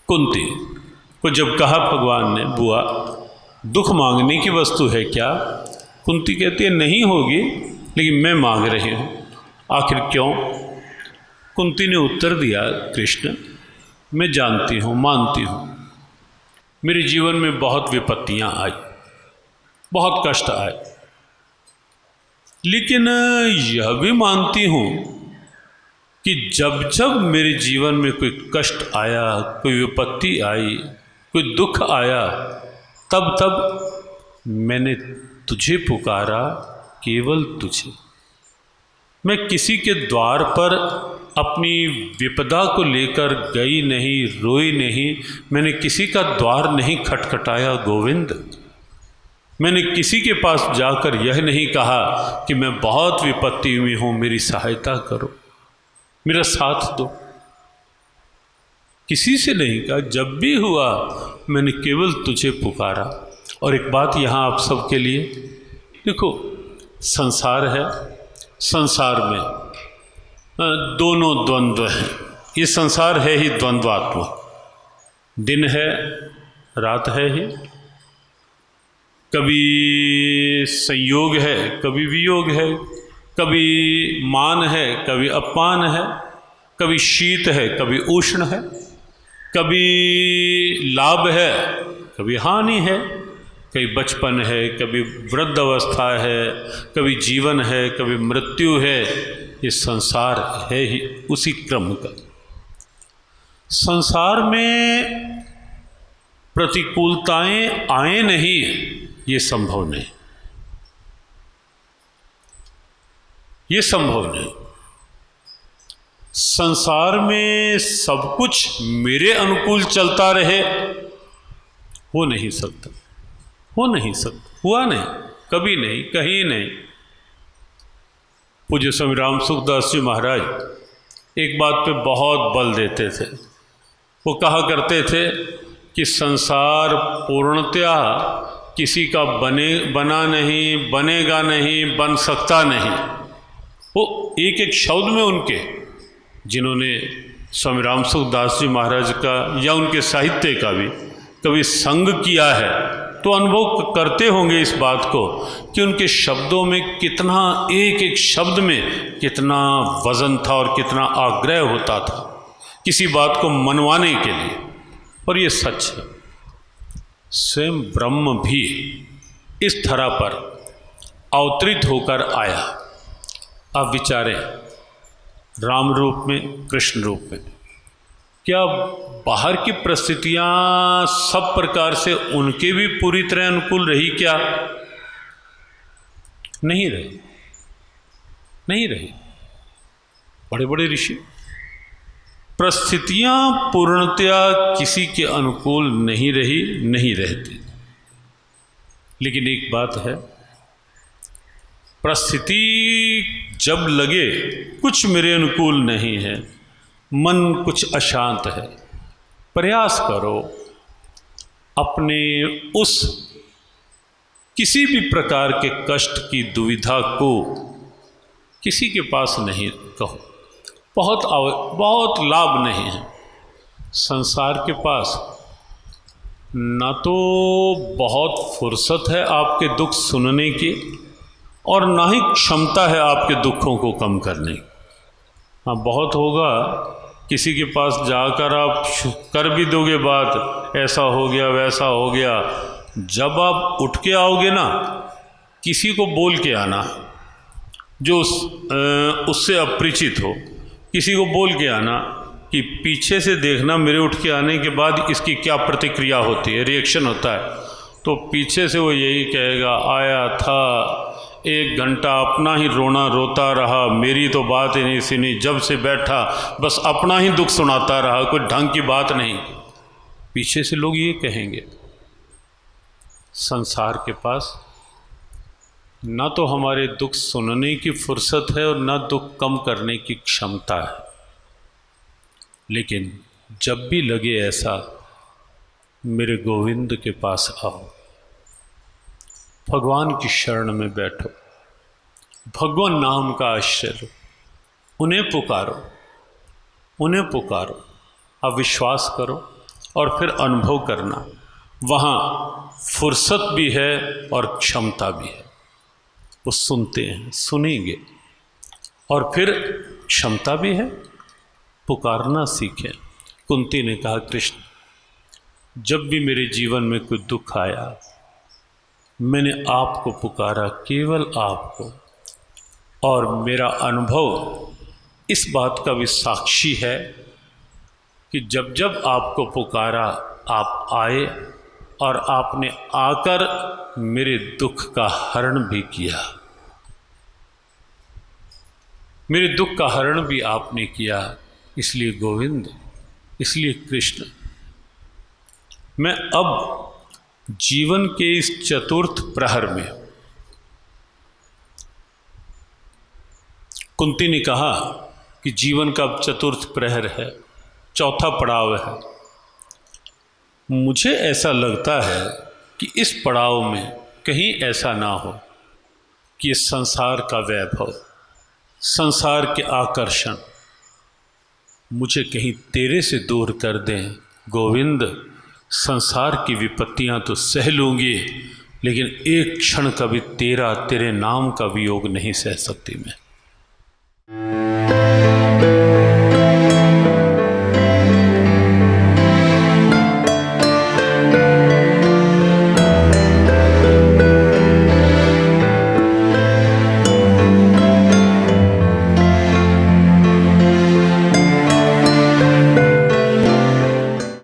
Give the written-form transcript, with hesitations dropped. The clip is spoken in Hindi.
कुंती को जब कहा भगवान ने, बुआ दुख मांगने की वस्तु है क्या? कुंती कहती है नहीं होगी, लेकिन मैं मांग रही हूँ। आखिर क्यों? कुंती ने उत्तर दिया, कृष्ण मैं जानती हूँ, मानती हूँ, मेरे जीवन में बहुत विपत्तियाँ आई, बहुत कष्ट आए, लेकिन यह भी मानती हूँ कि जब जब मेरे जीवन में कोई कष्ट आया, कोई विपत्ति आई, कोई दुख आया, तब तब मैंने तुझे पुकारा, केवल तुझे। मैं किसी के द्वार पर अपनी विपदा को लेकर गई नहीं, रोई नहीं, मैंने किसी का द्वार नहीं खटखटाया गोविंद। मैंने किसी के पास जाकर यह नहीं कहा कि मैं बहुत विपत्ति में हूँ, मेरी सहायता करो, मेरा साथ दो। किसी से नहीं कहा। जब भी हुआ मैंने केवल तुझे पुकारा। और एक बात यहाँ आप सबके लिए, देखो संसार है, संसार में दोनों द्वंद्व हैं। ये संसार है ही द्वंद्वात्मक, दिन है रात है ही, कभी संयोग है, कभी वियोग है, कभी मान है, कभी अपमान है, कभी शीत है, कभी उष्ण है, कभी लाभ है, कभी हानि है, कभी बचपन है, कभी वृद्ध अवस्था है, कभी जीवन है, कभी मृत्यु है। ये संसार है ही उसी क्रम का। संसार में प्रतिकूलताएं आए नहीं, ये संभव नहीं, ये संभव नहीं। संसार में सब कुछ मेरे अनुकूल चलता रहे, हो नहीं सकता, हो नहीं सकता, हुआ नहीं, कभी नहीं, कहीं नहीं। पूज्य स्वामी राम सुखदास जी महाराज एक बात पे बहुत बल देते थे। वो कहा करते थे कि संसार पूर्णतया किसी का बना नहीं, बनेगा नहीं, बन सकता नहीं। वो एक एक शब्द में उनके, जिन्होंने स्वामी राम सुखदास जी महाराज का या उनके साहित्य का भी कभी संग किया है, तो अनुभव करते होंगे इस बात को कि उनके शब्दों में कितना, एक एक शब्द में कितना वजन था और कितना आग्रह होता था किसी बात को मनवाने के लिए। और ये सच है, स्वयं ब्रह्म भी इस धरा पर अवतरित होकर आया। आप विचारें, राम रूप में, कृष्ण रूप में, क्या बाहर की परिस्थितियां सब प्रकार से उनके भी पूरी तरह अनुकूल रही क्या? नहीं रही, नहीं रही। बड़े बड़े ऋषि, परिस्थितियां पूर्णतया किसी के अनुकूल नहीं रही, नहीं रहती। लेकिन एक बात है, परिस्थिति जब लगे कुछ मेरे अनुकूल नहीं है, मन कुछ अशांत है, प्रयास करो अपने उस किसी भी प्रकार के कष्ट की दुविधा को किसी के पास नहीं कहो। बहुत लाभ नहीं है। संसार के पास न तो बहुत फुर्सत है आपके दुख सुनने की, और ना ही क्षमता है आपके दुखों को कम करने की। हाँ, बहुत होगा किसी के पास जाकर आप कर भी दोगे बात, ऐसा हो गया वैसा हो गया। जब आप उठ के आओगे ना, किसी को बोल के आना जो उससे अपरिचित हो, किसी को बोल के आना कि पीछे से देखना मेरे उठ के आने के बाद इसकी क्या प्रतिक्रिया होती है, रिएक्शन होता है। तो पीछे से वो यही कहेगा, आया था 1 घंटा अपना ही रोना रोता रहा, मेरी तो बात ही नहीं सुनी, जब से बैठा बस अपना ही दुख सुनाता रहा, कोई ढंग की बात नहीं। पीछे से लोग ये कहेंगे। संसार के पास न तो हमारे दुख सुनने की फुर्सत है और न दुख कम करने की क्षमता है। लेकिन जब भी लगे ऐसा, मेरे गोविंद के पास आओ, भगवान की शरण में बैठो, भगवान नाम का आश्रय लो, उन्हें पुकारो, उन्हें पुकारो। आप विश्वास करो, और फिर अनुभव करना। वहाँ फुर्सत भी है और क्षमता भी है। वो सुनते हैं, सुनेंगे, और फिर क्षमता भी है, पुकारना सीखें। कुंती ने कहा, कृष्ण, जब भी मेरे जीवन में कोई दुख आया, मैंने आपको पुकारा, केवल आपको, और मेरा अनुभव इस बात का भी साक्षी है कि जब जब आपको पुकारा, आप आए और आपने आकर मेरे दुख का हरण भी किया। मेरे दुख का हरण भी आपने किया। इसलिए गोविंद, इसलिए कृष्ण, मैं अब जीवन के इस चतुर्थ प्रहर में, कुंती ने कहा कि जीवन का अब चतुर्थ प्रहर है, चौथा पड़ाव है। मुझे ऐसा लगता है कि इस पड़ाव में कहीं ऐसा ना हो कि ये संसार का वैभव, संसार के आकर्षण मुझे कहीं तेरे से दूर कर दें। गोविंद, संसार की विपत्तियां तो सह लूँगी, लेकिन एक क्षण का भी तेरे नाम का वियोग नहीं सह सकती मैं।